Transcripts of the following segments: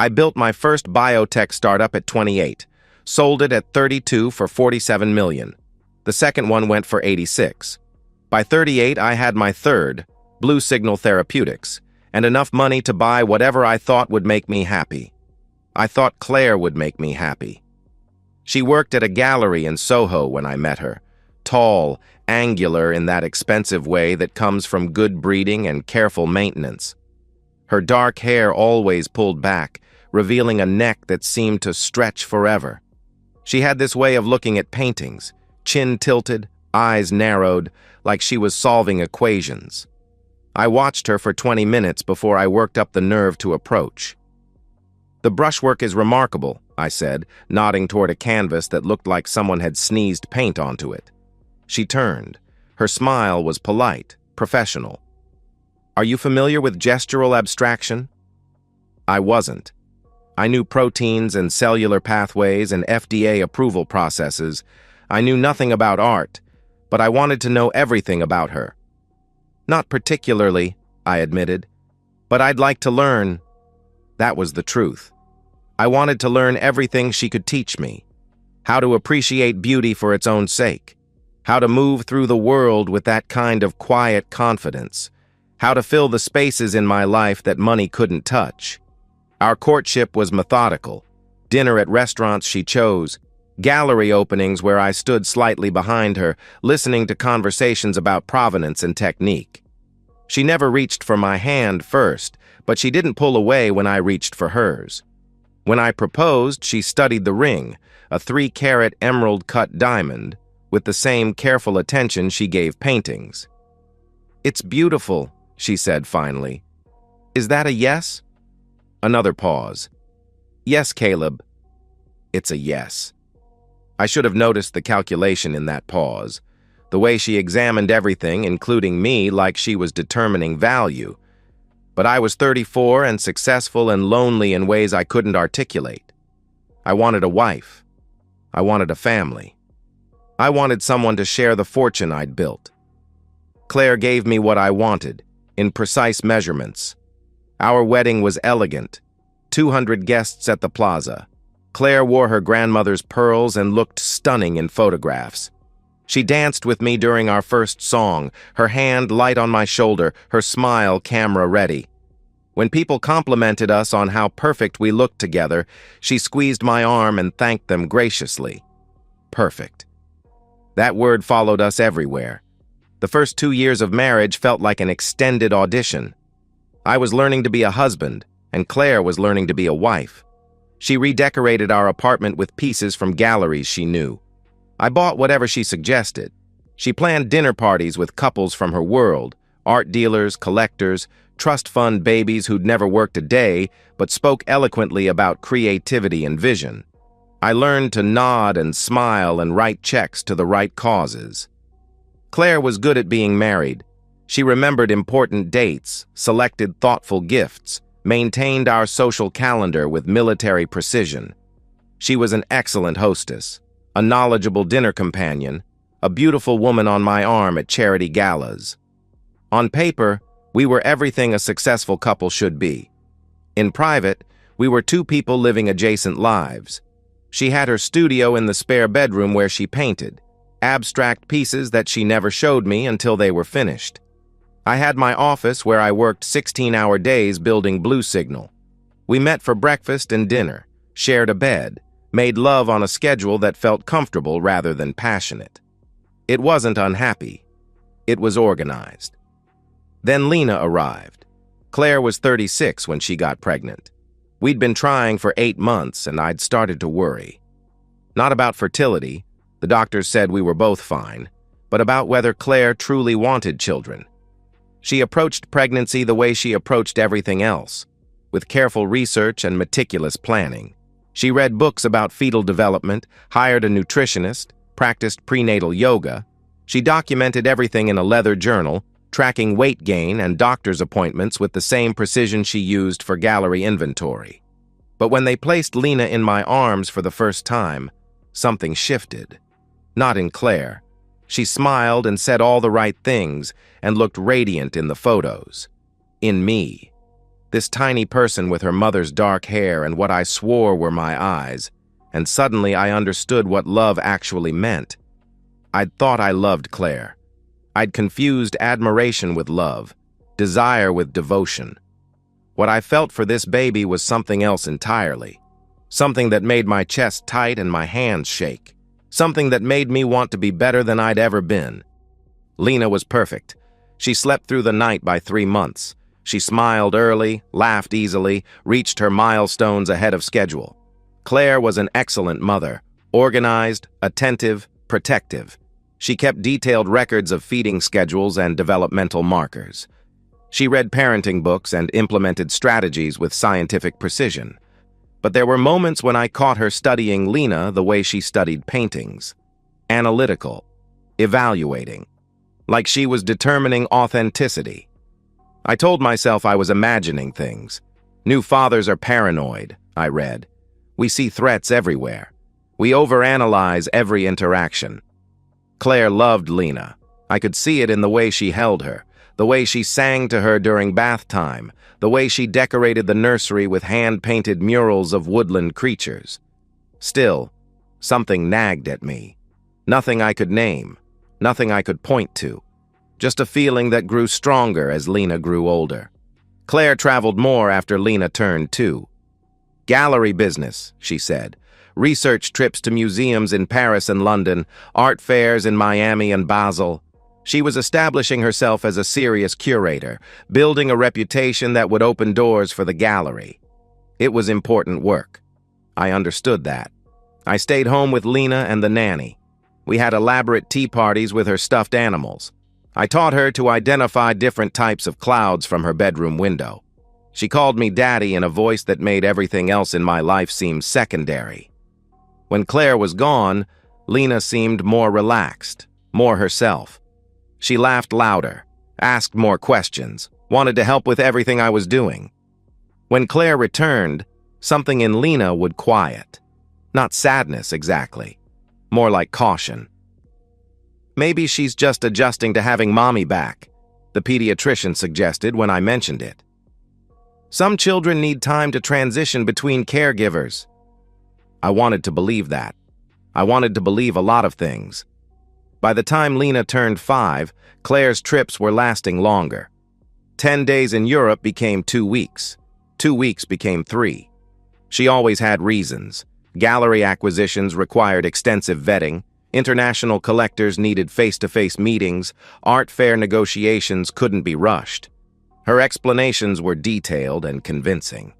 I built my first biotech startup at 28, sold it at 32 for 47 million. The second one went for 86. By 38, I had my third, Blue Signal Therapeutics, and enough money to buy whatever I thought would make me happy. I thought Claire would make me happy. She worked at a gallery in Soho when I met her, tall, angular in that expensive way that comes from good breeding and careful maintenance. Her dark hair always pulled back, revealing a neck that seemed to stretch forever. She had this way of looking at paintings, chin tilted, eyes narrowed, like she was solving equations. I watched her for 20 minutes before I worked up the nerve to approach. "The brushwork is remarkable," I said, nodding toward a canvas that looked like someone had sneezed paint onto it. She turned. Her smile was polite, professional. "Are you familiar with gestural abstraction?" I wasn't. I knew proteins and cellular pathways and FDA approval processes. I knew nothing about art, but I wanted to know everything about her. "Not particularly," I admitted, "but I'd like to learn." That was the truth. I wanted to learn everything she could teach me. How to appreciate beauty for its own sake. How to move through the world with that kind of quiet confidence. How to fill the spaces in my life that money couldn't touch. Our courtship was methodical. Dinner at restaurants she chose. Gallery openings where I stood slightly behind her, listening to conversations about provenance and technique. She never reached for my hand first, but she didn't pull away when I reached for hers. When I proposed, she studied the ring, a 3-carat emerald-cut diamond, with the same careful attention she gave paintings. "It's beautiful," she said finally. "Is that a yes?" Another pause. "Yes, Caleb." It's a yes. I should have noticed the calculation in that pause, the way she examined everything, including me, like she was determining value. But I was 34 and successful and lonely in ways I couldn't articulate. I wanted a wife. I wanted a family. I wanted someone to share the fortune I'd built. Claire gave me what I wanted, in precise measurements. Our wedding was elegant. 200 guests at the plaza. Claire wore her grandmother's pearls and looked stunning in photographs. She danced with me during our first song, her hand light on my shoulder, her smile camera ready. When people complimented us on how perfect we looked together, she squeezed my arm and thanked them graciously. Perfect. That word followed us everywhere. The first 2 years of marriage felt like an extended audition. I was learning to be a husband, and Claire was learning to be a wife. She redecorated our apartment with pieces from galleries she knew. I bought whatever she suggested. She planned dinner parties with couples from her world, art dealers, collectors, trust fund babies who'd never worked a day, but spoke eloquently about creativity and vision. I learned to nod and smile and write checks to the right causes. Claire was good at being married. She remembered important dates, selected thoughtful gifts, maintained our social calendar with military precision. She was an excellent hostess, a knowledgeable dinner companion, a beautiful woman on my arm at charity galas. On paper, we were everything a successful couple should be. In private, we were two people living adjacent lives. She had her studio in the spare bedroom where she painted, abstract pieces that she never showed me until they were finished. I had my office where I worked 16-hour days building Blue Signal. We met for breakfast and dinner, shared a bed, made love on a schedule that felt comfortable rather than passionate. It wasn't unhappy. It was organized. Then Lena arrived. Claire was 36 when she got pregnant. We'd been trying for 8 months, and I'd started to worry. Not about fertility, the doctors said we were both fine, but about whether Claire truly wanted children. She approached pregnancy the way she approached everything else, with careful research and meticulous planning. She read books about fetal development, hired a nutritionist, practiced prenatal yoga. She documented everything in a leather journal, tracking weight gain and doctor's appointments with the same precision she used for gallery inventory. But when they placed Lena in my arms for the first time, something shifted. Not in Claire. She smiled and said all the right things and looked radiant in the photos. In me. This tiny person with her mother's dark hair and what I swore were my eyes, and suddenly I understood what love actually meant. I'd thought I loved Claire. I'd confused admiration with love, desire with devotion. What I felt for this baby was something else entirely. Something that made my chest tight and my hands shake. Something that made me want to be better than I'd ever been. Lena was perfect. She slept through the night by 3 months. She smiled early, laughed easily, reached her milestones ahead of schedule. Claire was an excellent mother, organized, attentive, protective. She kept detailed records of feeding schedules and developmental markers. She read parenting books and implemented strategies with scientific precision. But there were moments when I caught her studying Lena the way she studied paintings. Analytical, evaluating, like she was determining authenticity. I told myself I was imagining things. New fathers are paranoid, I read. We see threats everywhere. We overanalyze every interaction. Claire loved Lena. I could see it in the way she held her, the way she sang to her during bath time, the way she decorated the nursery with hand-painted murals of woodland creatures. Still, something nagged at me. Nothing I could name, nothing I could point to. Just a feeling that grew stronger as Lena grew older. Claire traveled more after Lena turned 2. Gallery business, she said. Research trips to museums in Paris and London, art fairs in Miami and Basel. She was establishing herself as a serious curator, building a reputation that would open doors for the gallery. It was important work. I understood that. I stayed home with Lena and the nanny. We had elaborate tea parties with her stuffed animals. I taught her to identify different types of clouds from her bedroom window. She called me Daddy in a voice that made everything else in my life seem secondary. When Claire was gone, Lena seemed more relaxed, more herself. She laughed louder, asked more questions, wanted to help with everything I was doing. When Claire returned, something in Lena would quiet. Not sadness exactly, more like caution. Maybe she's just adjusting to having mommy back, the pediatrician suggested when I mentioned it. Some children need time to transition between caregivers. I wanted to believe that. I wanted to believe a lot of things. By the time Lena turned 5, Claire's trips were lasting longer. 10 days in Europe became 2 weeks. 2 weeks became 3. She always had reasons. Gallery acquisitions required extensive vetting. International collectors needed face-to-face meetings. Art fair negotiations couldn't be rushed. Her explanations were detailed and convincing.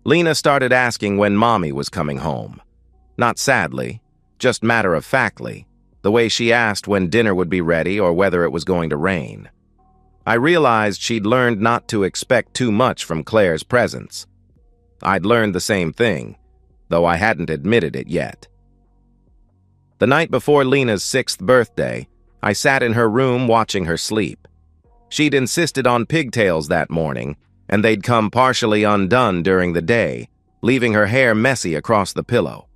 Lena started asking when mommy was coming home. Not sadly, just matter-of-factly, the way she asked when dinner would be ready or whether it was going to rain. I realized she'd learned not to expect too much from Claire's presence. I'd learned the same thing, though I hadn't admitted it yet. The night before Lena's 6th birthday, I sat in her room watching her sleep. She'd insisted on pigtails that morning, and they'd come partially undone during the day, leaving her hair messy across the pillow.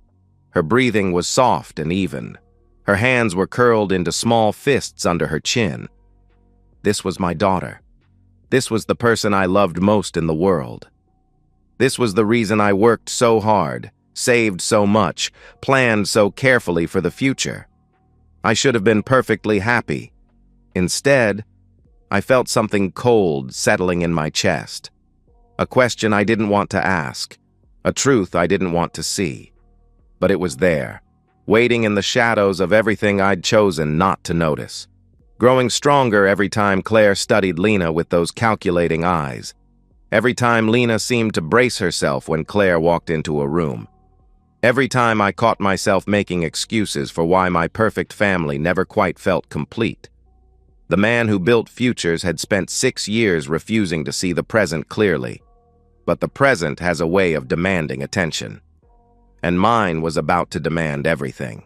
Her breathing was soft and even. Her hands were curled into small fists under her chin. This was my daughter. This was the person I loved most in the world. This was the reason I worked so hard, saved so much, planned so carefully for the future. I should have been perfectly happy. Instead, I felt something cold settling in my chest. A question I didn't want to ask, a truth I didn't want to see. But it was there, waiting in the shadows of everything I'd chosen not to notice. Growing stronger every time Claire studied Lena with those calculating eyes. Every time Lena seemed to brace herself when Claire walked into a room. Every time I caught myself making excuses for why my perfect family never quite felt complete. The man who built futures had spent 6 years refusing to see the present clearly. But the present has a way of demanding attention. And mine was about to demand everything.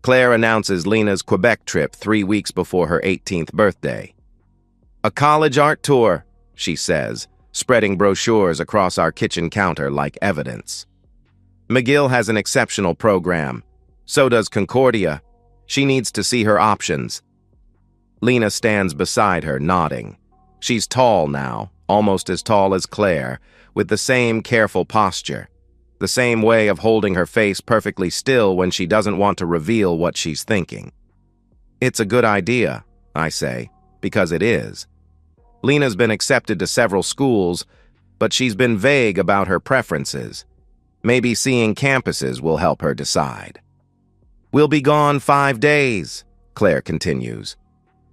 Claire announces Lena's Quebec trip 3 weeks before her 18th birthday. "A college art tour," she says, spreading brochures across our kitchen counter like evidence. "McGill has an exceptional program. So does Concordia. She needs to see her options." Lena stands beside her, nodding. She's tall now, almost as tall as Claire, with the same careful posture, the same way of holding her face perfectly still when she doesn't want to reveal what she's thinking. It's a good idea, I say, because it is. Lena's been accepted to several schools, but she's been vague about her preferences. Maybe seeing campuses will help her decide. We'll be gone 5 days, Claire continues.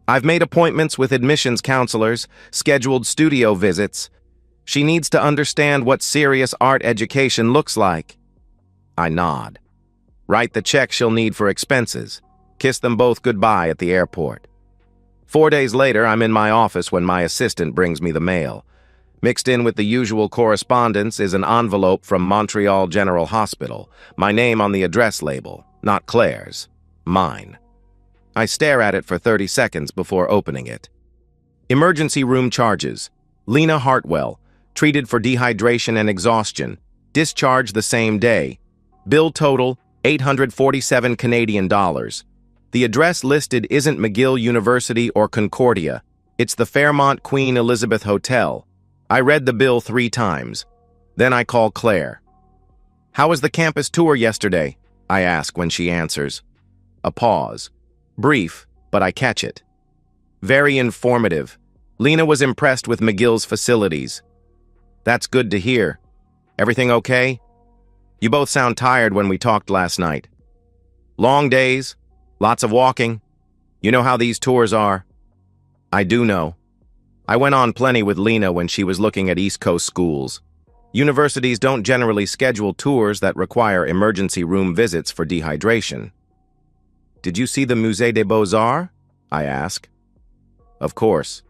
I've made appointments with admissions counselors, scheduled studio visits. She needs to understand what serious art education looks like. I nod. Write the check she'll need for expenses. Kiss them both goodbye at the airport. 4 days later, I'm in my office when my assistant brings me the mail. Mixed in with the usual correspondence is an envelope from Montreal General Hospital, my name on the address label, not Claire's, mine. I stare at it for 30 seconds before opening it. Emergency room charges. Lena Hartwell, treated for dehydration and exhaustion, discharged the same day. Bill total, $847 Canadian. The address listed isn't McGill University or Concordia. It's the Fairmont Queen Elizabeth Hotel. I read the bill 3 times. Then I call Claire. How was the campus tour yesterday? I ask when she answers. A pause. Brief, but I catch it. Very informative. Lena was impressed with McGill's facilities. That's good to hear. Everything okay? You both sound tired when we talked last night. Long days? Lots of walking? You know how these tours are? I do know. I went on plenty with Lena when she was looking at East Coast schools. Universities don't generally schedule tours that require emergency room visits for dehydration. Did you see the Musée des Beaux-Arts? I ask. Of course.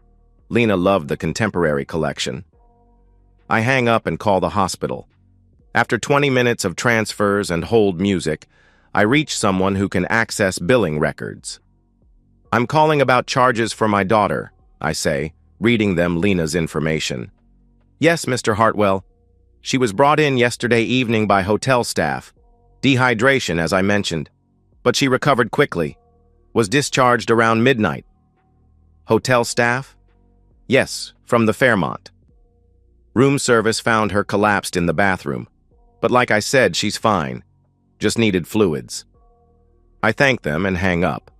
Lena loved the contemporary collection. I hang up and call the hospital. After 20 minutes of transfers and hold music, I reach someone who can access billing records. I'm calling about charges for my daughter, I say, reading them Lena's information. Yes, Mr. Hartwell. She was brought in yesterday evening by hotel staff. Dehydration, as I mentioned. But she recovered quickly. Was discharged around midnight. Hotel staff? Yes, from the Fairmont. Room service found her collapsed in the bathroom. But like I said, she's fine. Just needed fluids. I thank them and hang up.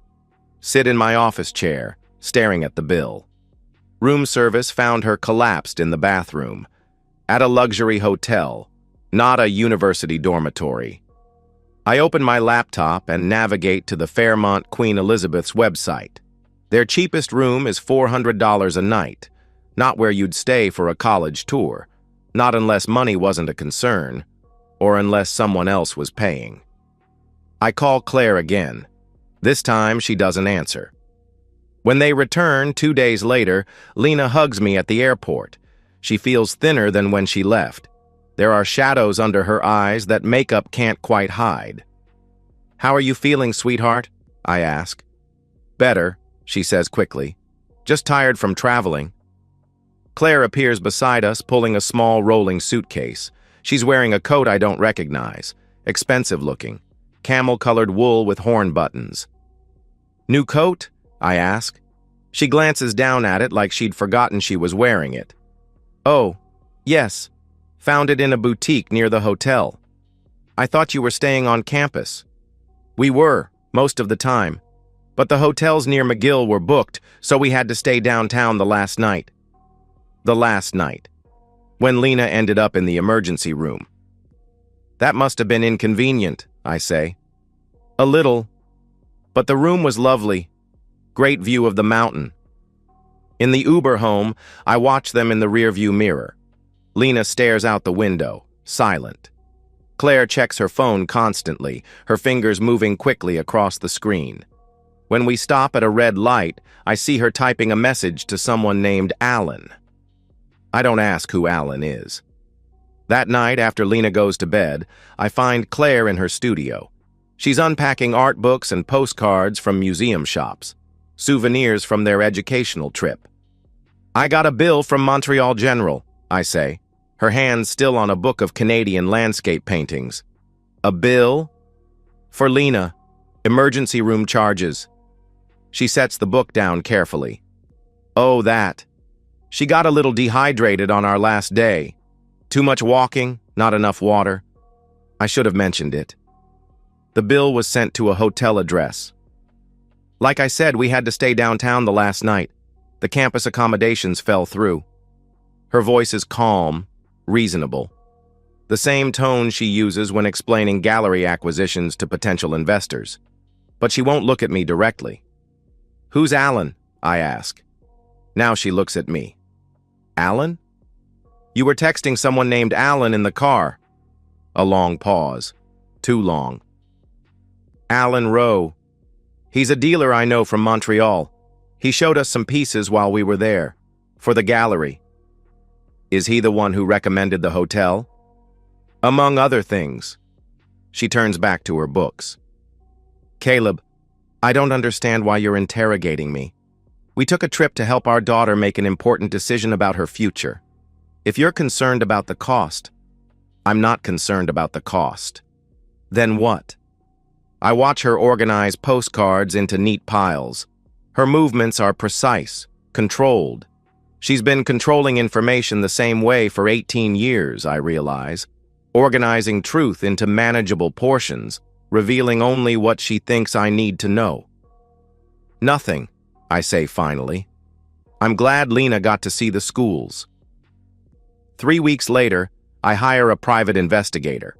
Sit in my office chair, staring at the bill. Room service found her collapsed in the bathroom. At a luxury hotel, not a university dormitory. I open my laptop and navigate to the Fairmont Queen Elizabeth's website. Their cheapest room is $400 a night, not where you'd stay for a college tour, not unless money wasn't a concern, or unless someone else was paying. I call Claire again. This time she doesn't answer. When they return 2 days later, Lena hugs me at the airport. She feels thinner than when she left. There are shadows under her eyes that makeup can't quite hide. How are you feeling, sweetheart? I ask. Better, she says quickly. Just tired from traveling. Claire appears beside us, pulling a small rolling suitcase. She's wearing a coat I don't recognize, expensive looking, camel-colored wool with horn buttons. New coat? I ask. She glances down at it like she'd forgotten she was wearing it. Oh, yes. Found it in a boutique near the hotel. I thought you were staying on campus. We were, most of the time. But the hotels near McGill were booked, so we had to stay downtown the last night. The last night. When Lena ended up in the emergency room. That must have been inconvenient, I say. A little. But the room was lovely. Great view of the mountain. In the Uber home, I watch them in the rearview mirror. Lena stares out the window, silent. Claire checks her phone constantly, her fingers moving quickly across the screen. When we stop at a red light, I see her typing a message to someone named Alan. I don't ask who Alan is. That night, after Lena goes to bed, I find Claire in her studio. She's unpacking art books and postcards from museum shops, souvenirs from their educational trip. I got a bill from Montreal General, I say, her hands still on a book of Canadian landscape paintings. A bill? For Lena. Emergency room charges. She sets the book down carefully. Oh, that. She got a little dehydrated on our last day. Too much walking, not enough water. I should have mentioned it. The bill was sent to a hotel address. Like I said, we had to stay downtown the last night. The campus accommodations fell through. Her voice is calm, reasonable. The same tone she uses when explaining gallery acquisitions to potential investors. But she won't look at me directly. "Who's Alan?" I ask. Now she looks at me. "Alan? You were texting someone named Alan in the car." A long pause. Too long. "Alan Rowe. He's a dealer I know from Montreal. He showed us some pieces while we were there, for the gallery." "Is he the one who recommended the hotel?" "Among other things." She turns back to her books. "Caleb, I don't understand why you're interrogating me. We took a trip to help our daughter make an important decision about her future. If you're concerned about the cost..." "I'm not concerned about the cost." "Then what?" I watch her organize postcards into neat piles. Her movements are precise, controlled. She's been controlling information the same way for 18 years, I realize, organizing truth into manageable portions, revealing only what she thinks I need to know. "Nothing," I say finally. "I'm glad Lena got to see the schools." 3 weeks later, I hire a private investigator.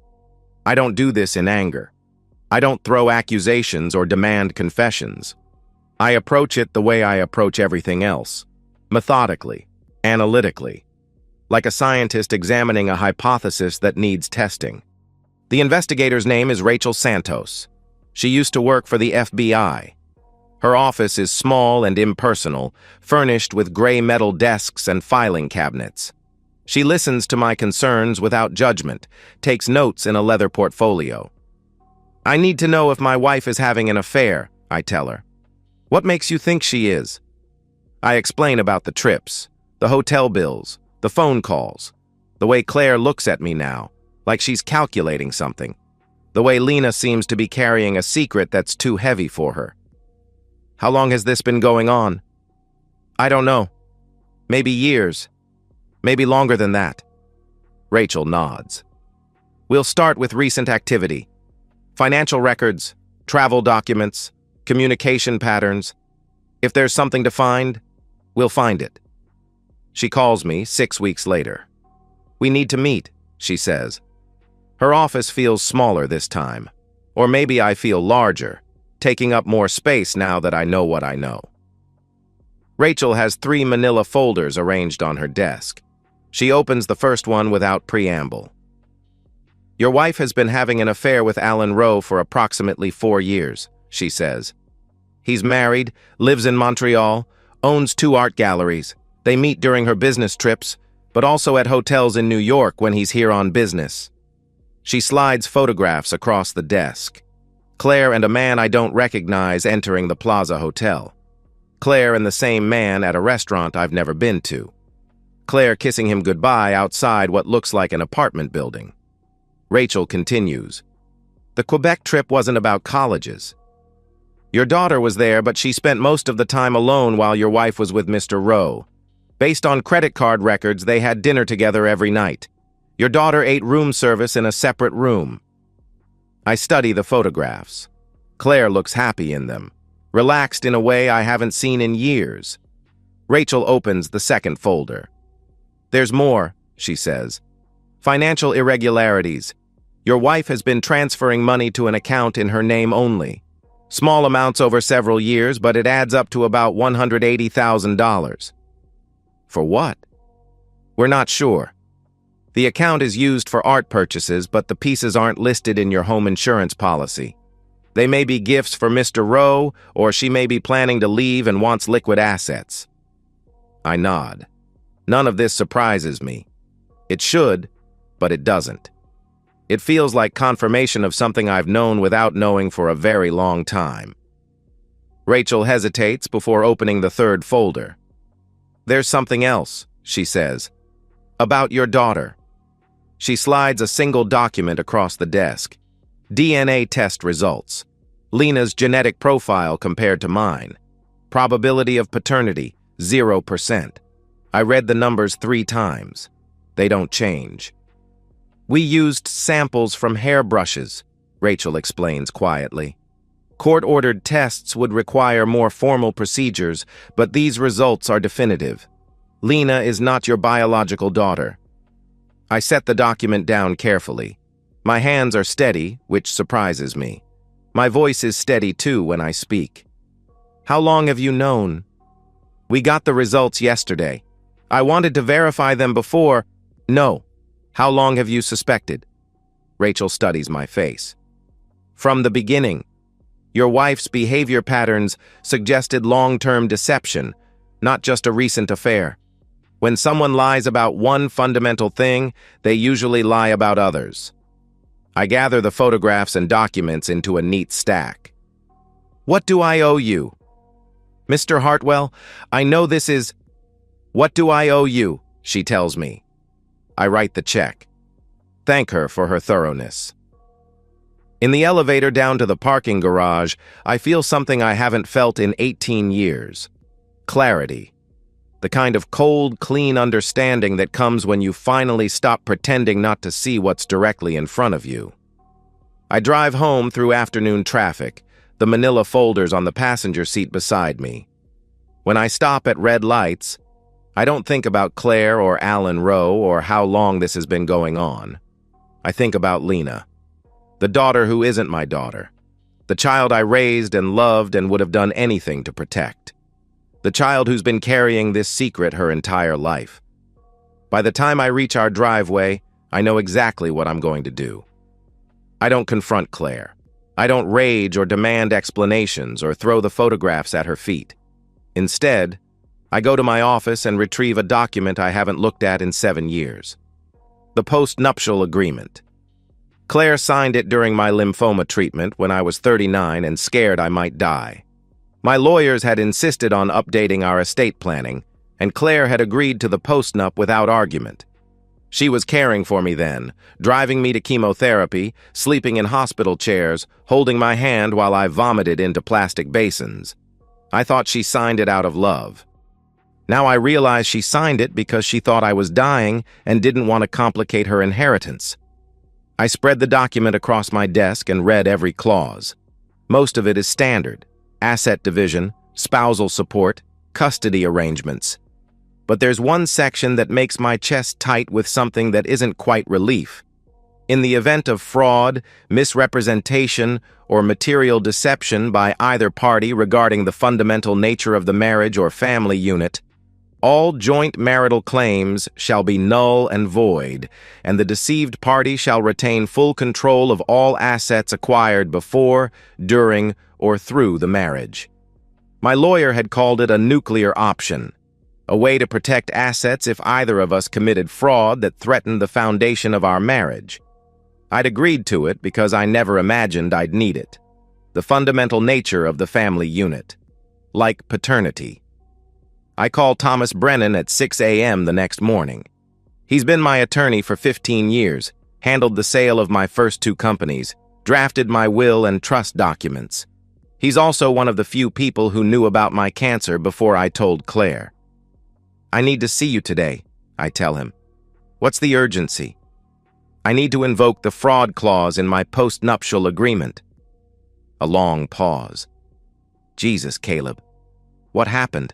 I don't do this in anger. I don't throw accusations or demand confessions. I approach it the way I approach everything else, methodically, analytically, like a scientist examining a hypothesis that needs testing. The investigator's name is Rachel Santos. She used to work for the FBI. Her office is small and impersonal, furnished with gray metal desks and filing cabinets. She listens to my concerns without judgment, takes notes in a leather portfolio. "I need to know if my wife is having an affair," I tell her. "What makes you think she is?" I explain about the trips, the hotel bills, the phone calls, the way Claire looks at me now, like she's calculating something, the way Lena seems to be carrying a secret that's too heavy for her. "How long has this been going on?" "I don't know. Maybe years. Maybe longer than that." Rachel nods. "We'll start with recent activity. Financial records, travel documents, communication patterns. If there's something to find, we'll find it." She calls me 6 weeks later. "We need to meet," she says. Her office feels smaller this time. Or maybe I feel larger, taking up more space now that I know what I know. Rachel has 3 manila folders arranged on her desk. She opens the first one without preamble. "Your wife has been having an affair with Alan Rowe for approximately 4 years, she says. "He's married, lives in Montreal, owns 2 art galleries. They meet during her business trips, but also at hotels in New York when he's here on business." She slides photographs across the desk. Claire and a man I don't recognize entering the Plaza Hotel. Claire and the same man at a restaurant I've never been to. Claire kissing him goodbye outside what looks like an apartment building. Rachel continues. "The Quebec trip wasn't about colleges. Your daughter was there, but she spent most of the time alone while your wife was with Mr. Rowe. Based on credit card records, they had dinner together every night. Your daughter ate room service in a separate room." I study the photographs. Claire looks happy in them, relaxed in a way I haven't seen in years. Rachel opens the second folder. "There's more," she says. "Financial irregularities. Your wife has been transferring money to an account in her name only. Small amounts over several years, but it adds up to about $180,000. "For what?" "We're not sure. The account is used for art purchases, but the pieces aren't listed in your home insurance policy. They may be gifts for Mr. Rowe, or she may be planning to leave and wants liquid assets." I nod. None of this surprises me. It should, but it doesn't. It feels like confirmation of something I've known without knowing for a very long time. Rachel hesitates before opening the third folder. "There's something else," she says. "About your daughter." She slides a single document across the desk. DNA test results. Lena's genetic profile compared to mine. Probability of paternity, 0%. I read the numbers 3 times. They don't change. We used samples from hairbrushes, Rachel explains quietly. Court-ordered tests would require more formal procedures, but these results are definitive. Lena is not your biological daughter. I set the document down carefully. My hands are steady, which surprises me. My voice is steady too when I speak. How long have you known? We got the results yesterday. I wanted to verify them before. No. How long have you suspected? Rachel studies my face. From the beginning. Your wife's behavior patterns suggested long-term deception, not just a recent affair. When someone lies about one fundamental thing, they usually lie about others. I gather the photographs and documents into a neat stack. What do I owe you? Mr. Hartwell, I know this is... What do I owe you? She tells me. I write the check. Thank her for her thoroughness. In the elevator down to the parking garage, I feel something I haven't felt in 18 years. Clarity. The kind of cold, clean understanding that comes when you finally stop pretending not to see what's directly in front of you. I drive home through afternoon traffic, the manila folders on the passenger seat beside me. When I stop at red lights, I don't think about Claire or Alan Rowe or how long this has been going on. I think about Lena, the daughter who isn't my daughter, the child I raised and loved and would have done anything to protect. The child who's been carrying this secret her entire life. By the time I reach our driveway, I know exactly what I'm going to do. I don't confront Claire. I don't rage or demand explanations or throw the photographs at her feet. Instead, I go to my office and retrieve a document I haven't looked at in 7 years. The post-nuptial agreement. Claire signed it during my lymphoma treatment when I was 39 and scared I might die. My lawyers had insisted on updating our estate planning, and Claire had agreed to the post-nup without argument. She was caring for me then, driving me to chemotherapy, sleeping in hospital chairs, holding my hand while I vomited into plastic basins. I thought she signed it out of love. Now I realize she signed it because she thought I was dying and didn't want to complicate her inheritance. I spread the document across my desk and read every clause. Most of it is standard. Asset division, spousal support, custody arrangements. But there's one section that makes my chest tight with something that isn't quite relief. In the event of fraud, misrepresentation, or material deception by either party regarding the fundamental nature of the marriage or family unit, all joint marital claims shall be null and void, and the deceived party shall retain full control of all assets acquired before, during, or through the marriage. My lawyer had called it a nuclear option, a way to protect assets if either of us committed fraud that threatened the foundation of our marriage. I'd agreed to it because I never imagined I'd need it. The fundamental nature of the family unit. Like paternity. I call Thomas Brennan at 6 a.m. the next morning. He's been my attorney for 15 years, handled the sale of my first 2 companies, drafted my will and trust documents. He's also one of the few people who knew about my cancer before I told Claire. I need to see you today, I tell him. What's the urgency? I need to invoke the fraud clause in my post-nuptial agreement. A long pause. Jesus, Caleb. What happened?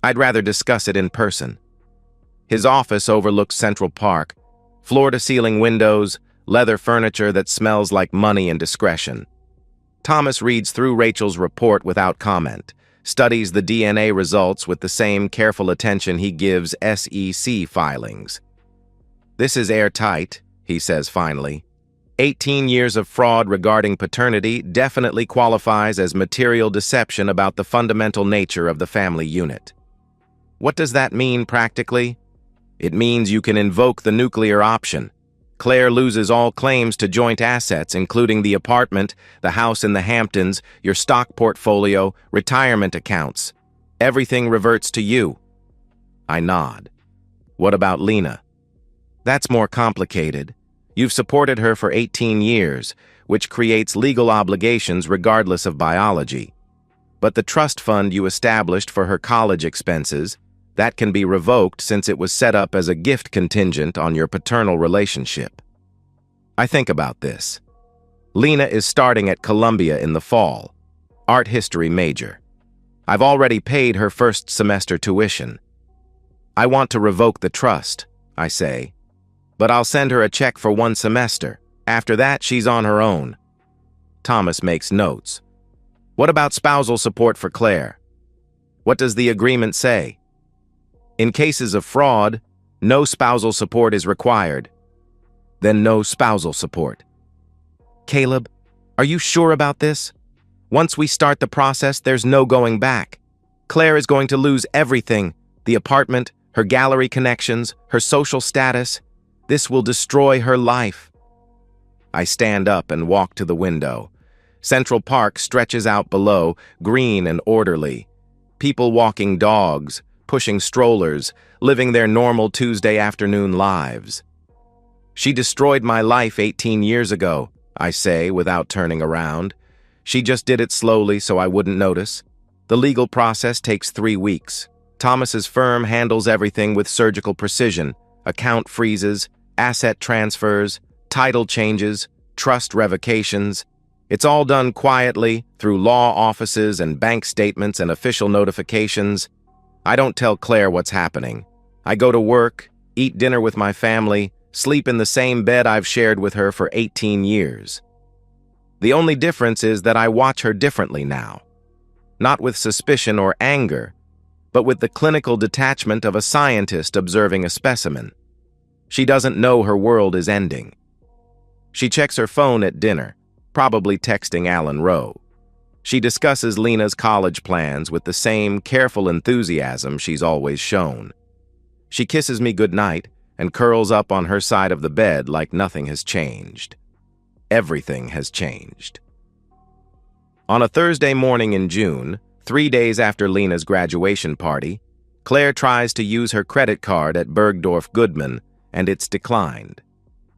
I'd rather discuss it in person. His office overlooks Central Park, floor-to-ceiling windows, leather furniture that smells like money and discretion. Thomas reads through Rachel's report without comment, studies the DNA results with the same careful attention he gives SEC filings. This is airtight, he says finally. 18 years of fraud regarding paternity definitely qualifies as material deception about the fundamental nature of the family unit. What does that mean practically? It means you can invoke the nuclear option. Claire loses all claims to joint assets, including the apartment, the house in the Hamptons, your stock portfolio, retirement accounts. Everything reverts to you. I nod. What about Lena? That's more complicated. You've supported her for 18 years, which creates legal obligations regardless of biology. But the trust fund you established for her college expenses, That can be revoked since it was set up as a gift contingent on your paternal relationship. I think about this. Lena is starting at Columbia in the fall, art history major. I've already paid her first semester tuition. I want to revoke the trust, I say, but I'll send her a check for 1 semester. After that, she's on her own. Thomas makes notes. What about spousal support for Claire? What does the agreement say? In cases of fraud, no spousal support is required. Then no spousal support. Caleb, are you sure about this? Once we start the process, there's no going back. Claire is going to lose everything, the apartment, her gallery connections, her social status. This will destroy her life. I stand up and walk to the window. Central Park stretches out below, green and orderly. People walking dogs, pushing strollers, living their normal Tuesday afternoon lives. She destroyed my life 18 years ago, I say without turning around. She just did it slowly so I wouldn't notice. The legal process takes 3 weeks. Thomas's firm handles everything with surgical precision. Account freezes, asset transfers, title changes, trust revocations. It's all done quietly through law offices and bank statements and official notifications. I don't tell Claire what's happening. I go to work, eat dinner with my family, sleep in the same bed I've shared with her for 18 years. The only difference is that I watch her differently now. Not with suspicion or anger, but with the clinical detachment of a scientist observing a specimen. She doesn't know her world is ending. She checks her phone at dinner, probably texting Alan Rowe. She discusses Lena's college plans with the same careful enthusiasm she's always shown. She kisses me goodnight and curls up on her side of the bed like nothing has changed. Everything has changed. On a Thursday morning in June, 3 days after Lena's graduation party, Claire tries to use her credit card at Bergdorf Goodman, and it's declined.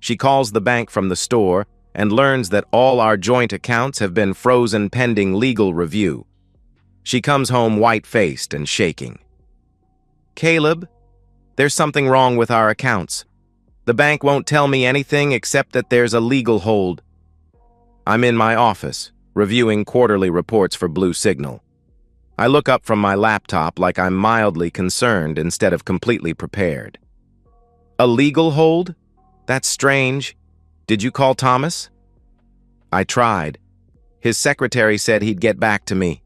She calls the bank from the store and learns that all our joint accounts have been frozen pending legal review. She comes home white-faced and shaking. Caleb, there's something wrong with our accounts. The bank won't tell me anything except that there's a legal hold. I'm in my office, reviewing quarterly reports for Blue Signal. I look up from my laptop like I'm mildly concerned instead of completely prepared. A legal hold? That's strange. Did you call Thomas? I tried. His secretary said he'd get back to me.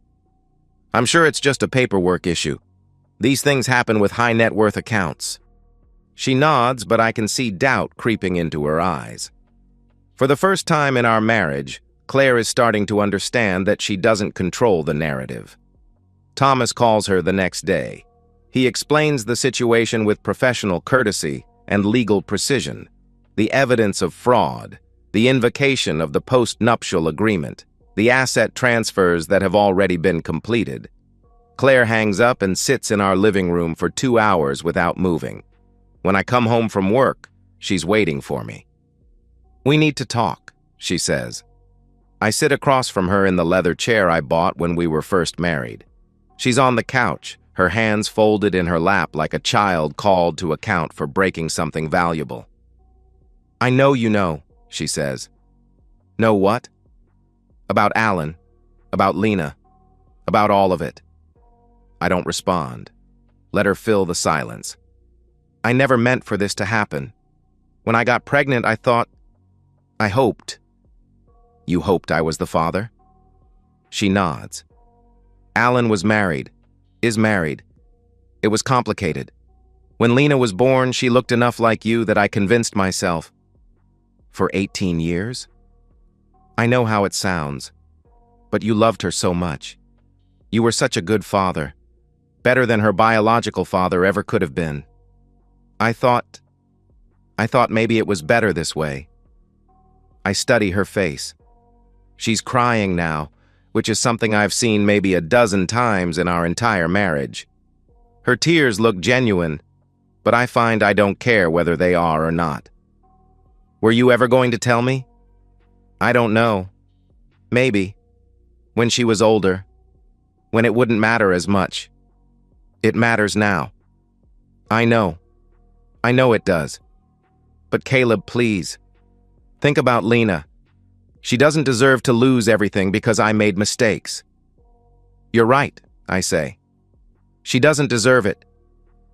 I'm sure it's just a paperwork issue. These things happen with high net worth accounts. She nods, but I can see doubt creeping into her eyes. For the first time in our marriage, Claire is starting to understand that she doesn't control the narrative. Thomas calls her the next day. He explains the situation with professional courtesy and legal precision. The evidence of fraud, the invocation of the post-nuptial agreement, the asset transfers that have already been completed. Claire hangs up and sits in our living room for 2 hours without moving. When I come home from work, she's waiting for me. We need to talk, she says. I sit across from her in the leather chair I bought when we were first married. She's on the couch, her hands folded in her lap like a child called to account for breaking something valuable. I know you know, she says. Know what? About Alan, about Lena, about all of it. I don't respond. Let her fill the silence. I never meant for this to happen. When I got pregnant, I hoped. You hoped I was the father? She nods. Alan was married, is married. It was complicated. When Lena was born, she looked enough like you that I convinced myself. For 18 years? I know how it sounds, but you loved her so much. You were such a good father, better than her biological father ever could have been. I thought maybe it was better this way. I study her face. She's crying now, which is something I've seen maybe a dozen times in our entire marriage. Her tears look genuine, but I find I don't care whether they are or not. Were you ever going to tell me? I don't know. Maybe. When she was older. When it wouldn't matter as much. It matters now. I know. I know it does. But Caleb, please. Think about Lena. She doesn't deserve to lose everything because I made mistakes. You're right, I say. She doesn't deserve it.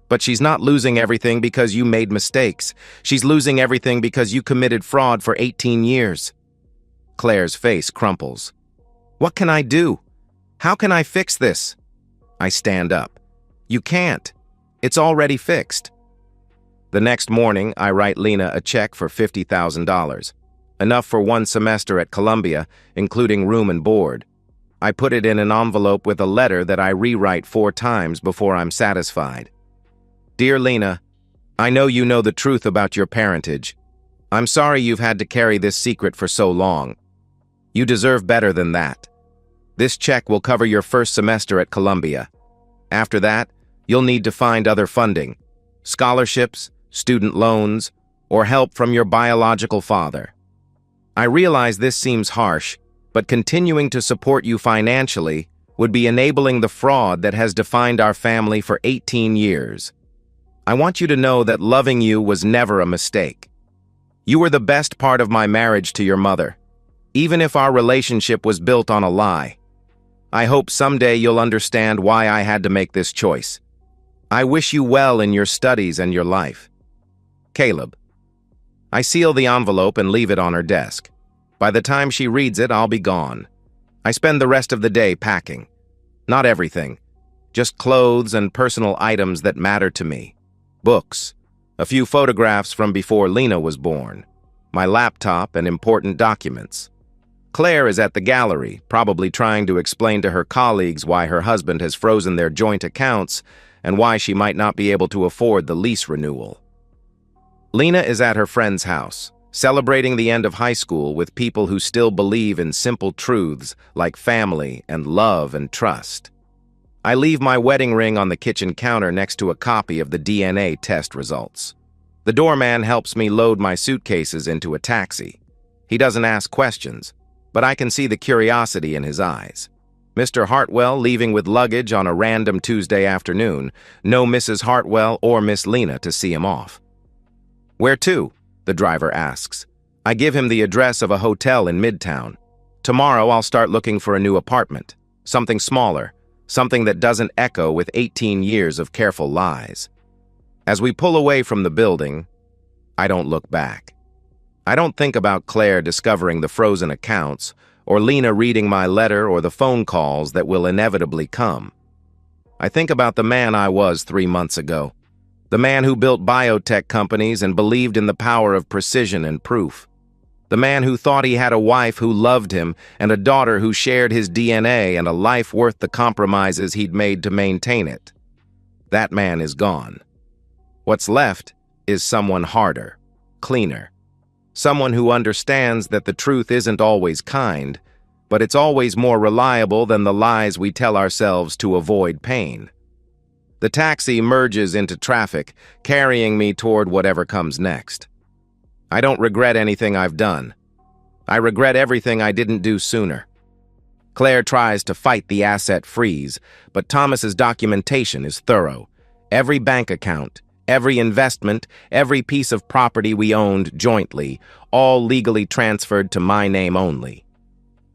But she's not losing everything because you made mistakes. She's losing everything because you committed fraud for 18 years. Claire's face crumples. What can I do? How can I fix this? I stand up. You can't. It's already fixed. The next morning, I write Lena a check for $50,000, enough for 1 semester at Columbia, including room and board. I put it in an envelope with a letter that I rewrite 4 times before I'm satisfied. Dear Lena, I know you know the truth about your parentage. I'm sorry you've had to carry this secret for so long. You deserve better than that. This check will cover your first semester at Columbia. After that, you'll need to find other funding, scholarships, student loans, or help from your biological father. I realize this seems harsh, but continuing to support you financially would be enabling the fraud that has defined our family for 18 years. I want you to know that loving you was never a mistake. You were the best part of my marriage to your mother, even if our relationship was built on a lie. I hope someday you'll understand why I had to make this choice. I wish you well in your studies and your life. Caleb. I seal the envelope and leave it on her desk. By the time she reads it, I'll be gone. I spend the rest of the day packing. Not everything, just clothes and personal items that matter to me. Books, a few photographs from before Lena was born, my laptop and important documents. Claire is at the gallery, probably trying to explain to her colleagues why her husband has frozen their joint accounts and why she might not be able to afford the lease renewal. Lena is at her friend's house, celebrating the end of high school with people who still believe in simple truths like family and love and trust. I leave my wedding ring on the kitchen counter next to a copy of the DNA test results. The doorman helps me load my suitcases into a taxi. He doesn't ask questions, but I can see the curiosity in his eyes. Mr. Hartwell leaving with luggage on a random Tuesday afternoon. No Mrs. Hartwell or Miss Lena to see him off. Where to? The driver asks. I give him the address of a hotel in Midtown. Tomorrow I'll start looking for a new apartment. Something smaller, something that doesn't echo with 18 years of careful lies. As we pull away from the building, I don't look back. I don't think about Claire discovering the frozen accounts, or Lena reading my letter or the phone calls that will inevitably come. I think about the man I was 3 months ago, the man who built biotech companies and believed in the power of precision and proof, the man who thought he had a wife who loved him and a daughter who shared his DNA and a life worth the compromises he'd made to maintain it. That man is gone. What's left is someone harder, cleaner, someone who understands that the truth isn't always kind, but it's always more reliable than the lies we tell ourselves to avoid pain. The taxi merges into traffic, carrying me toward whatever comes next. I don't regret anything I've done. I regret everything I didn't do sooner. Claire tries to fight the asset freeze, but Thomas's documentation is thorough. Every bank account, every investment, every piece of property we owned jointly, all legally transferred to my name only.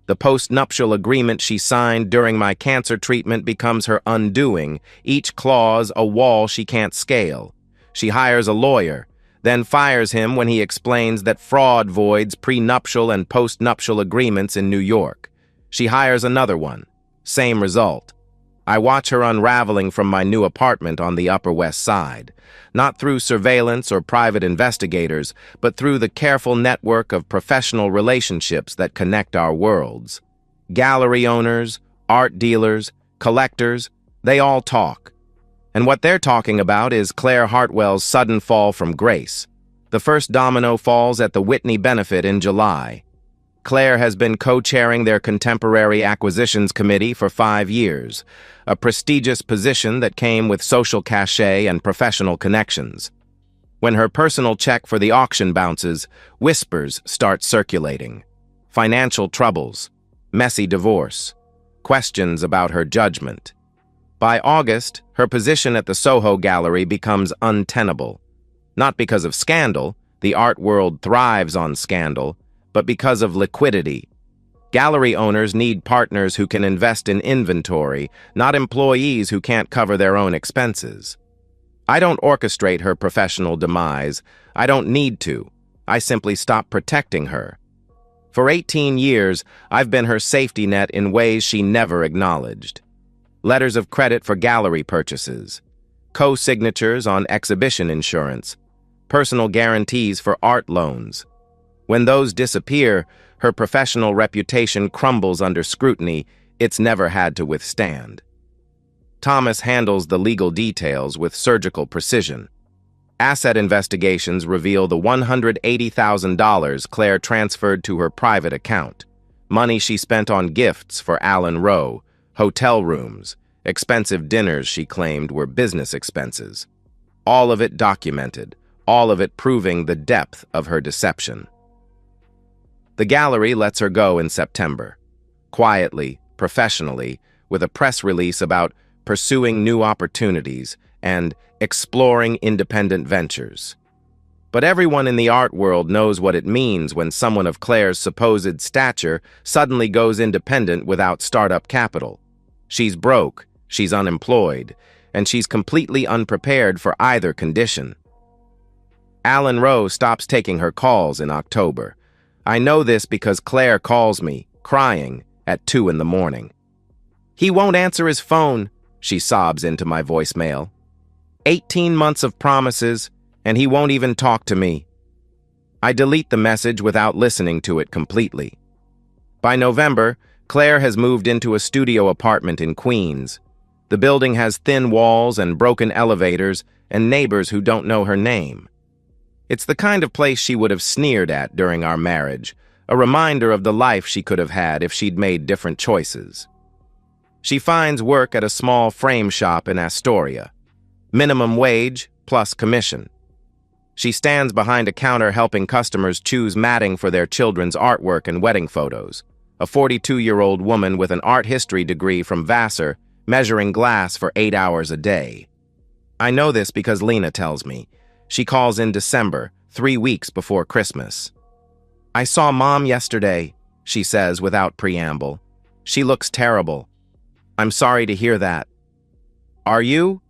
The post-nuptial agreement she signed during my cancer treatment becomes her undoing, each clause a wall she can't scale. She hires a lawyer, then fires him when he explains that fraud voids prenuptial and post-nuptial agreements in New York. She hires another one. Same result. I watch her unraveling from my new apartment on the Upper West Side, not through surveillance or private investigators, but through the careful network of professional relationships that connect our worlds. Gallery owners, art dealers, collectors, they all talk. And what they're talking about is Claire Hartwell's sudden fall from grace. The first domino falls at the Whitney benefit in July. Claire has been co-chairing their Contemporary Acquisitions Committee for 5 years, a prestigious position that came with social cachet and professional connections. When her personal check for the auction bounces, whispers start circulating. Financial troubles, messy divorce, questions about her judgment. By August, her position at the Soho Gallery becomes untenable. Not because of scandal, the art world thrives on scandal, but because of liquidity. Gallery owners need partners who can invest in inventory, not employees who can't cover their own expenses. I don't orchestrate her professional demise. I don't need to. I simply stop protecting her. For 18 years, I've been her safety net in ways she never acknowledged. Letters of credit for gallery purchases, co-signatures on exhibition insurance, personal guarantees for art loans. When those disappear, her professional reputation crumbles under scrutiny it's never had to withstand. Thomas handles the legal details with surgical precision. Asset investigations reveal the $180,000 Claire transferred to her private account, money she spent on gifts for Alan Rowe, hotel rooms, expensive dinners she claimed were business expenses. All of it documented, all of it proving the depth of her deception. The gallery lets her go in September, quietly, professionally, with a press release about pursuing new opportunities and exploring independent ventures. But everyone in the art world knows what it means when someone of Claire's supposed stature suddenly goes independent without startup capital. She's broke, she's unemployed, and she's completely unprepared for either condition. Alan Rowe stops taking her calls in October. I know this because Claire calls me, crying, at 2 in the morning. "He won't answer his phone," she sobs into my voicemail. 18 months of promises, and he won't even talk to me. I delete the message without listening to it completely. By November, Claire has moved into a studio apartment in Queens. The building has thin walls and broken elevators and neighbors who don't know her name. It's the kind of place she would have sneered at during our marriage, a reminder of the life she could have had if she'd made different choices. She finds work at a small frame shop in Astoria. Minimum wage plus commission. She stands behind a counter helping customers choose matting for their children's artwork and wedding photos. A 42-year-old woman with an art history degree from Vassar, measuring glass for 8 hours a day. I know this because Lena tells me. She calls in December, 3 weeks before Christmas. "I saw Mom yesterday," she says without preamble. "She looks terrible. I'm sorry to hear that." "Are you?"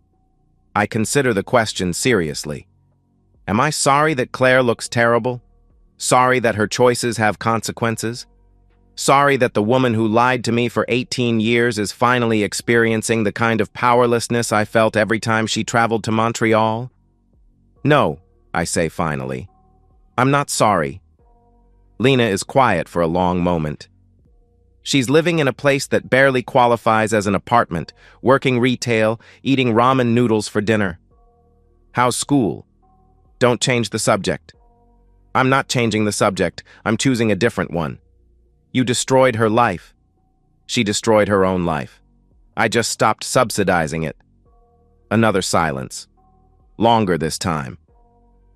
I consider the question seriously. Am I sorry that Claire looks terrible? Sorry that her choices have consequences? Sorry that the woman who lied to me for 18 years is finally experiencing the kind of powerlessness I felt every time she traveled to Montreal? "No," I say finally. "I'm not sorry." Lena is quiet for a long moment. She's living in a place that barely qualifies as an apartment, working retail, eating ramen noodles for dinner. "How's school?" "Don't change the subject." "I'm not changing the subject. I'm choosing a different one." "You destroyed her life." "She destroyed her own life. I just stopped subsidizing it." Another silence. Longer this time.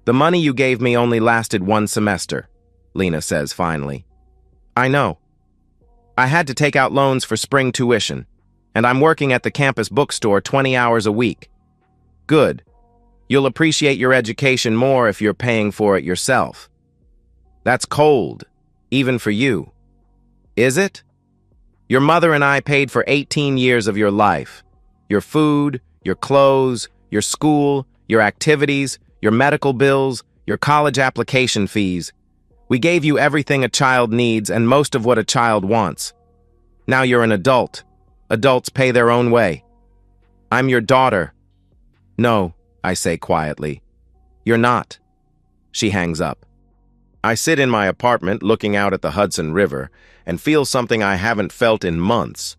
"The money you gave me only lasted 1 semester," Lena says finally. "I know. I had to take out loans for spring tuition, and I'm working at the campus bookstore 20 hours a week." "Good. You'll appreciate your education more if you're paying for it yourself." "That's cold, even for you." "Is it? Your mother and I paid for 18 years of your life. Your food, your clothes, your school, your activities, your medical bills, your college application fees. We gave you everything a child needs and most of what a child wants. Now you're an adult. Adults pay their own way. I'm your daughter." "No," I say quietly. "You're not." She hangs up. I sit in my apartment looking out at the Hudson River and feel something I haven't felt in months.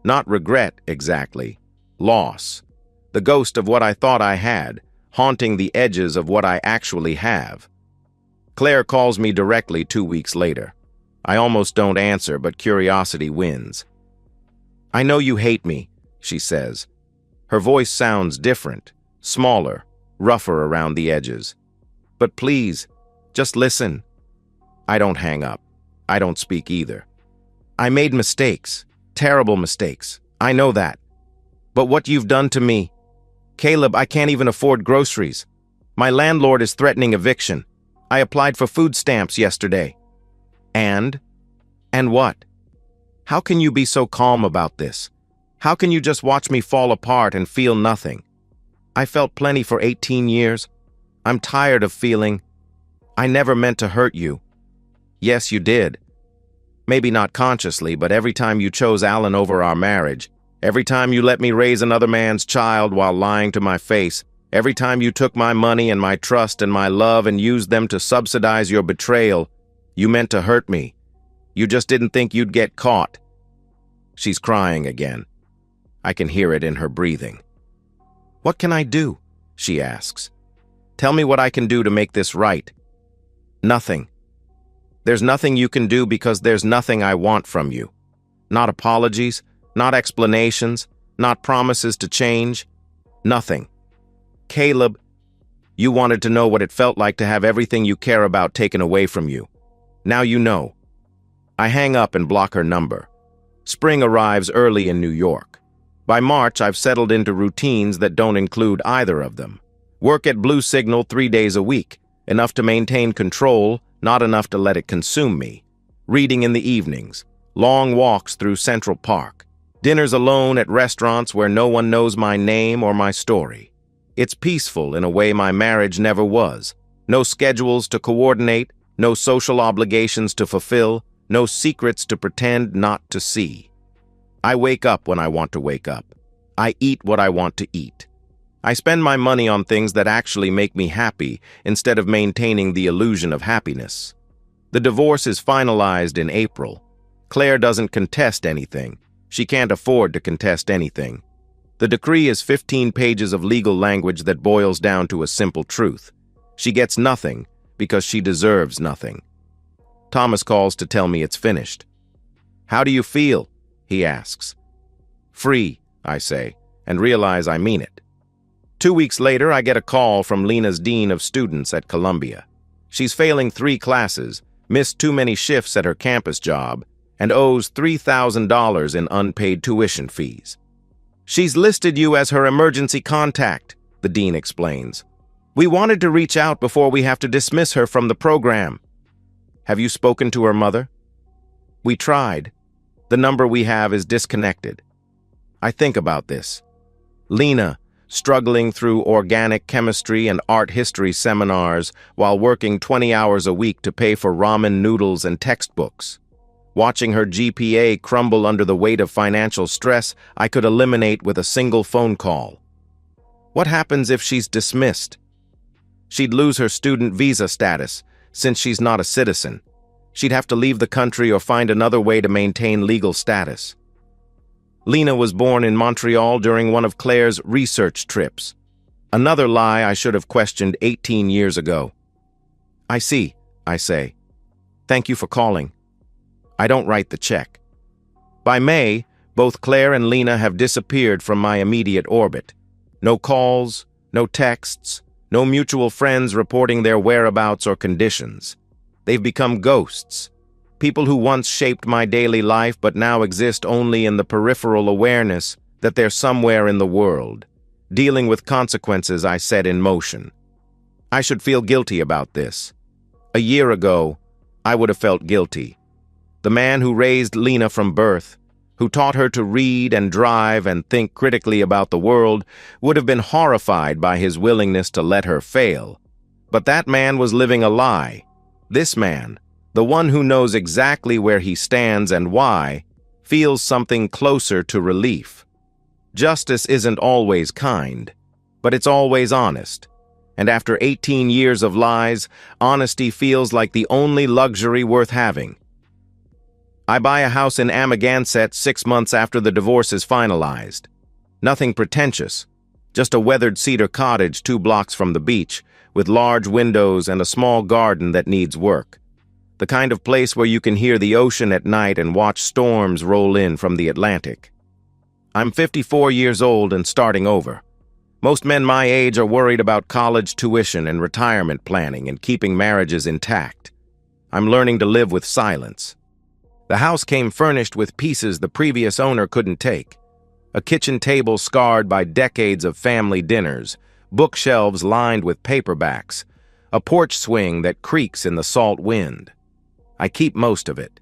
Not regret, exactly. Loss. The ghost of what I thought I had, haunting the edges of what I actually have. Claire calls me directly 2 weeks later. I almost don't answer, but curiosity wins. "I know you hate me," she says. Her voice sounds different, smaller, rougher around the edges. "But please, just listen." I don't hang up. I don't speak either. "I made mistakes, terrible mistakes. I know that. But what you've done to me. Caleb, I can't even afford groceries. My landlord is threatening eviction. I applied for food stamps yesterday. And what? How can you be so calm about this? How can you just watch me fall apart and feel nothing? I felt plenty for 18 years. I'm tired of feeling. I never meant to hurt you. Yes, you did. Maybe not consciously, but every time you chose Alan over our marriage, every time you let me raise another man's child while lying to my face, every time you took my money and my trust and my love and used them to subsidize your betrayal, you meant to hurt me. You just didn't think you'd get caught. She's crying again. I can hear it in her breathing. What can I do? She asks. Tell me what I can do to make this right. Nothing. There's nothing you can do because there's nothing I want from you. Not apologies, not explanations, not promises to change. Nothing. Caleb, you wanted to know what it felt like to have everything you care about taken away from you. Now you know. I hang up and block her number. Spring arrives early in New York. By March, I've settled into routines that don't include either of them. Work at Blue Signal 3 days a week, enough to maintain control, not enough to let it consume me. Reading in the evenings, long walks through Central Park, dinners alone at restaurants where no one knows my name or my story. It's peaceful in a way my marriage never was. No schedules to coordinate, no social obligations to fulfill, no secrets to pretend not to see. I wake up when I want to wake up. I eat what I want to eat. I spend my money on things that actually make me happy instead of maintaining the illusion of happiness. The divorce is finalized in April. Claire doesn't contest anything. She can't afford to contest anything. The decree is 15 pages of legal language that boils down to a simple truth. She gets nothing because she deserves nothing. Thomas calls to tell me it's finished. How do you feel? He asks. Free, I say, and realize I mean it. 2 weeks later, I get a call from Lena's dean of students at Columbia. She's failing 3 classes, missed too many shifts at her campus job, and owes $3,000 in unpaid tuition fees. She's listed you as her emergency contact, the dean explains. We wanted to reach out before we have to dismiss her from the program. Have you spoken to her mother? We tried. The number we have is disconnected. I think about this. Lena, struggling through organic chemistry and art history seminars while working 20 hours a week to pay for ramen noodles and textbooks. Watching her GPA crumble under the weight of financial stress I could eliminate with a single phone call. What happens if she's dismissed? She'd lose her student visa status, since she's not a citizen. She'd have to leave the country or find another way to maintain legal status. Lena was born in Montreal during one of Claire's research trips. Another lie I should have questioned 18 years ago. I see, I say. Thank you for calling. I don't write the check. By May, both Claire and Lena have disappeared from my immediate orbit. No calls, no texts, no mutual friends reporting their whereabouts or conditions. They've become ghosts, people who once shaped my daily life but now exist only in the peripheral awareness that they're somewhere in the world, dealing with consequences I set in motion. I should feel guilty about this. A year ago, I would have felt guilty. The man who raised Lena from birth, who taught her to read and drive and think critically about the world, would have been horrified by his willingness to let her fail. But that man was living a lie. This man, the one who knows exactly where he stands and why, feels something closer to relief. Justice isn't always kind, but it's always honest. And after 18 years of lies, honesty feels like the only luxury worth having. I buy a house in Amagansett 6 months after the divorce is finalized. Nothing pretentious, just a weathered cedar cottage 2 blocks from the beach, with large windows and a small garden that needs work. The kind of place where you can hear the ocean at night and watch storms roll in from the Atlantic. I'm 54 years old and starting over. Most men my age are worried about college tuition and retirement planning and keeping marriages intact. I'm learning to live with silence. The house came furnished with pieces the previous owner couldn't take. a kitchen table scarred by decades of family dinners, bookshelves lined with paperbacks, a porch swing that creaks in the salt wind. I keep most of it.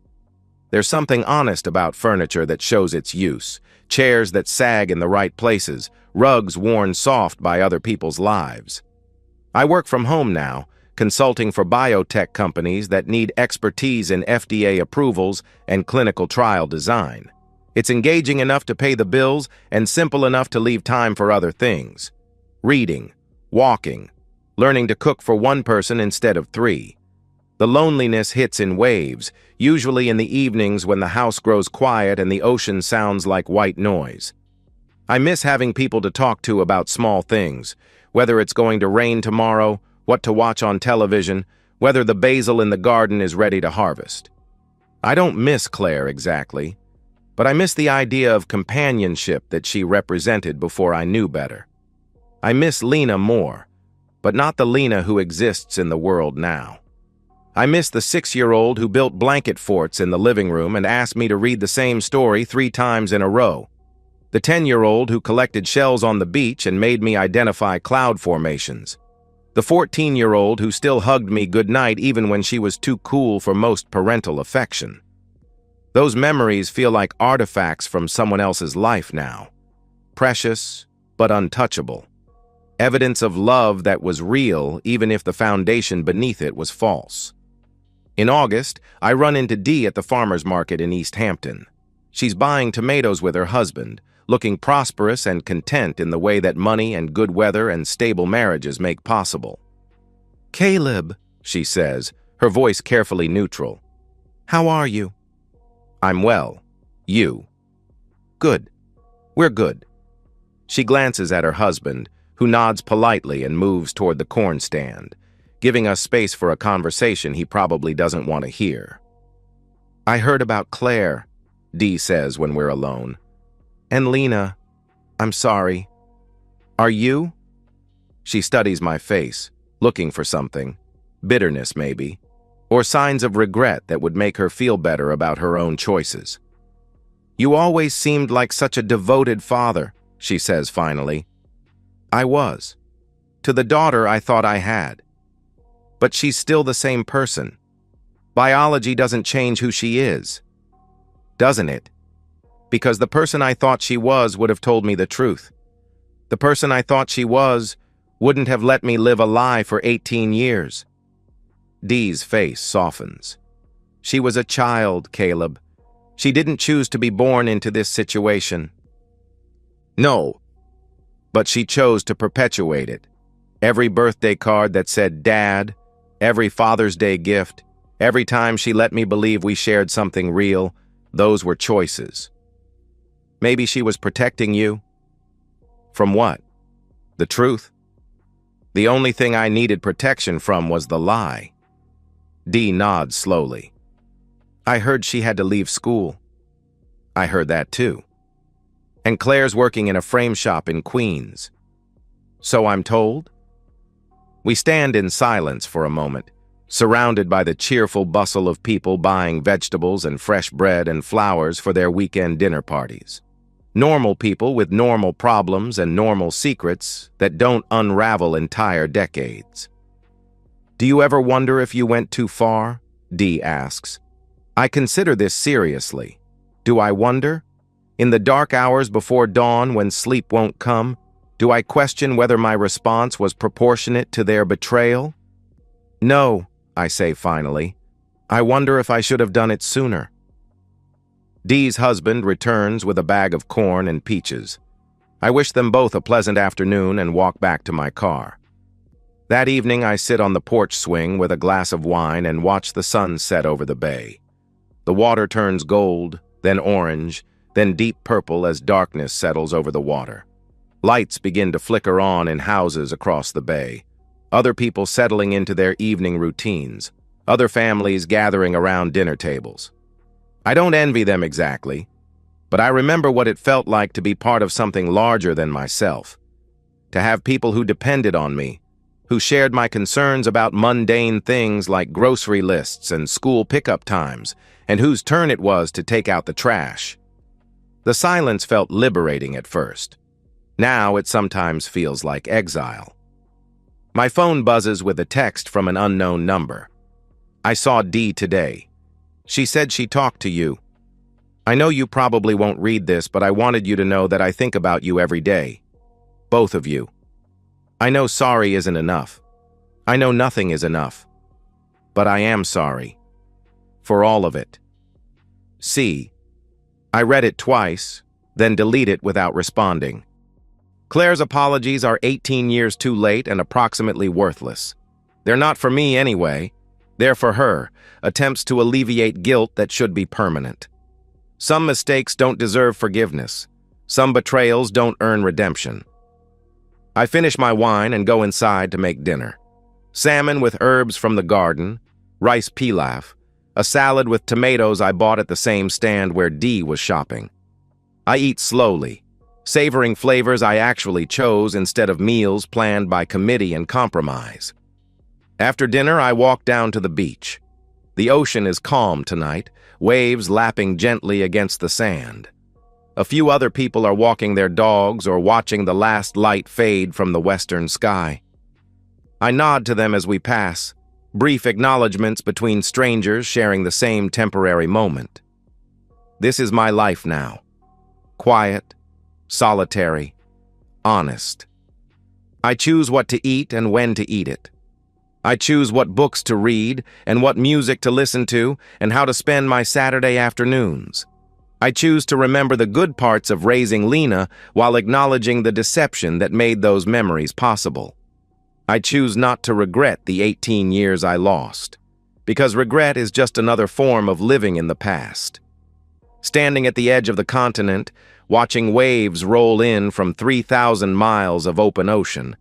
There's something honest about furniture that shows its use, chairs that sag in the right places, rugs worn soft by other people's lives. I work from home now, consulting for biotech companies that need expertise in FDA approvals and clinical trial design. It's engaging enough to pay the bills and simple enough to leave time for other things. Reading, walking, learning to cook for one person instead of three. The loneliness hits in waves, usually in the evenings when the house grows quiet and the ocean sounds like white noise. I miss having people to talk to about small things, whether it's going to rain tomorrow, what to watch on television, whether the basil in the garden is ready to harvest. I don't miss Claire exactly, but I miss the idea of companionship that she represented before I knew better. I miss Lena more, but not the Lena who exists in the world now. I miss the 6-year-old who built blanket forts in the living room and asked me to read the same story 3 times in a row. The 10-year-old who collected shells on the beach and made me identify cloud formations. The 14-year-old who still hugged me goodnight even when she was too cool for most parental affection. Those memories feel like artifacts from someone else's life now. Precious, but untouchable. Evidence of love that was real even if the foundation beneath it was false. In August, I run into Dee at the farmer's market in East Hampton. She's buying tomatoes with her husband, looking prosperous and content in the way that money and good weather and stable marriages make possible. "Caleb," she says, her voice carefully neutral. "How are you?" "I'm well. You?" "Good. We're good." She glances at her husband, who nods politely and moves toward the corn stand, giving us space for a conversation he probably doesn't want to hear. "I heard about Claire," Dee says when we're alone. "And Lena. I'm sorry. Are you?" She studies my face, looking for something. Bitterness, maybe. Or signs of regret that would make her feel better about her own choices. "You always seemed like such a devoted father," she says finally. I was. To the daughter I thought I had. But she's still the same person. Biology doesn't change who she is. Doesn't it? Because the person I thought she was would have told me the truth. The person I thought she was wouldn't have let me live a lie for 18 years. Dee's face softens. She was a child, Caleb. She didn't choose to be born into this situation. No. But she chose to perpetuate it. Every birthday card that said Dad, every Father's Day gift, every time she let me believe we shared something real, those were choices. Maybe she was protecting you? From what? The truth? The only thing I needed protection from was the lie. Dee nods slowly. I heard she had to leave school. I heard that too. And Claire's working in a frame shop in Queens. So I'm told? We stand in silence for a moment, surrounded by the cheerful bustle of people buying vegetables and fresh bread and flowers for their weekend dinner parties. Normal people with normal problems and normal secrets that don't unravel entire decades. Do you ever wonder if you went too far? Dee asks. I consider this seriously. Do I wonder? In the dark hours before dawn when sleep won't come, do I question whether my response was proportionate to their betrayal? No, I say finally. I wonder if I should have done it sooner. Dee's husband returns with a bag of corn and peaches. I wish them both a pleasant afternoon and walk back to my car. That evening I sit on the porch swing with a glass of wine and watch the sun set over the bay. The water turns gold, then orange, then deep purple as darkness settles over the water. Lights begin to flicker on in houses across the bay. Other people settling into their evening routines. Other families gathering around dinner tables. I don't envy them exactly, but I remember what it felt like to be part of something larger than myself. To have people who depended on me, who shared my concerns about mundane things like grocery lists and school pickup times, and whose turn it was to take out the trash. The silence felt liberating at first. Now it sometimes feels like exile. My phone buzzes with a text from an unknown number. I saw Dee today. She said she talked to you. I know you probably won't read this, but I wanted you to know that I think about you every day. Both of you. I know sorry isn't enough. I know nothing is enough. But I am sorry. For all of it. C. I read it twice, then delete it without responding. Claire's apologies are 18 years too late and approximately worthless. They're not for me anyway. They're for her, attempts to alleviate guilt that should be permanent. Some mistakes don't deserve forgiveness. Some betrayals don't earn redemption. I finish my wine and go inside to make dinner. Salmon with herbs from the garden, rice pilaf, a salad with tomatoes I bought at the same stand where Dee was shopping. I eat slowly, savoring flavors I actually chose instead of meals planned by committee and compromise. After dinner, I walk down to the beach. The ocean is calm tonight, waves lapping gently against the sand. A few other people are walking their dogs or watching the last light fade from the western sky. I nod to them as we pass, brief acknowledgments between strangers sharing the same temporary moment. This is my life now. Quiet, solitary, honest. I choose what to eat and when to eat it. I choose what books to read and what music to listen to and how to spend my Saturday afternoons. I choose to remember the good parts of raising Lena while acknowledging the deception that made those memories possible. I choose not to regret the 18 years I lost, because regret is just another form of living in the past. Standing at the edge of the continent, watching waves roll in from 3,000 miles of open ocean,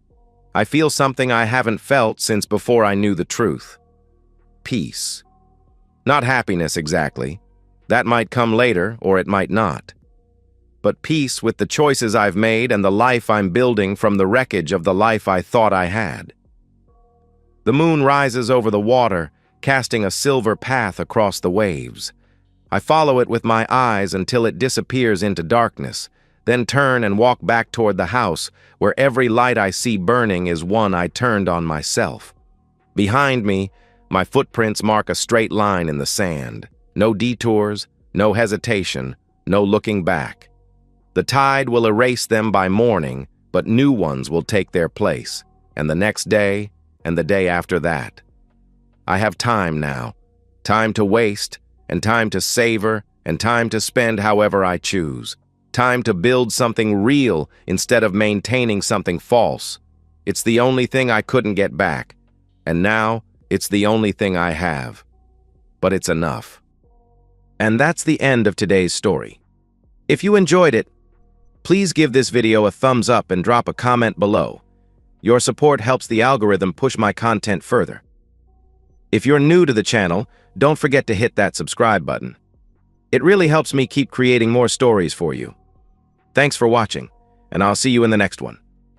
I feel something I haven't felt since before I knew the truth. Peace. Not happiness exactly. That might come later, or it might not. But peace with the choices I've made and the life I'm building from the wreckage of the life I thought I had. The moon rises over the water, casting a silver path across the waves. I follow it with my eyes until it disappears into darkness, then turn and walk back toward the house, where every light I see burning is one I turned on myself. Behind me, my footprints mark a straight line in the sand. No detours, no hesitation, no looking back. The tide will erase them by morning, but new ones will take their place, and the next day, and the day after that. I have time now, time to waste, and time to savor, and time to spend however I choose. Time to build something real instead of maintaining something false. It's the only thing I couldn't get back, and now it's the only thing I have. But it's enough. And that's the end of today's story. If you enjoyed it, please give this video a thumbs up and drop a comment below. Your support helps the algorithm push my content further. If you're new to the channel, don't forget to hit that subscribe button. It really helps me keep creating more stories for you. Thanks for watching, and I'll see you in the next one.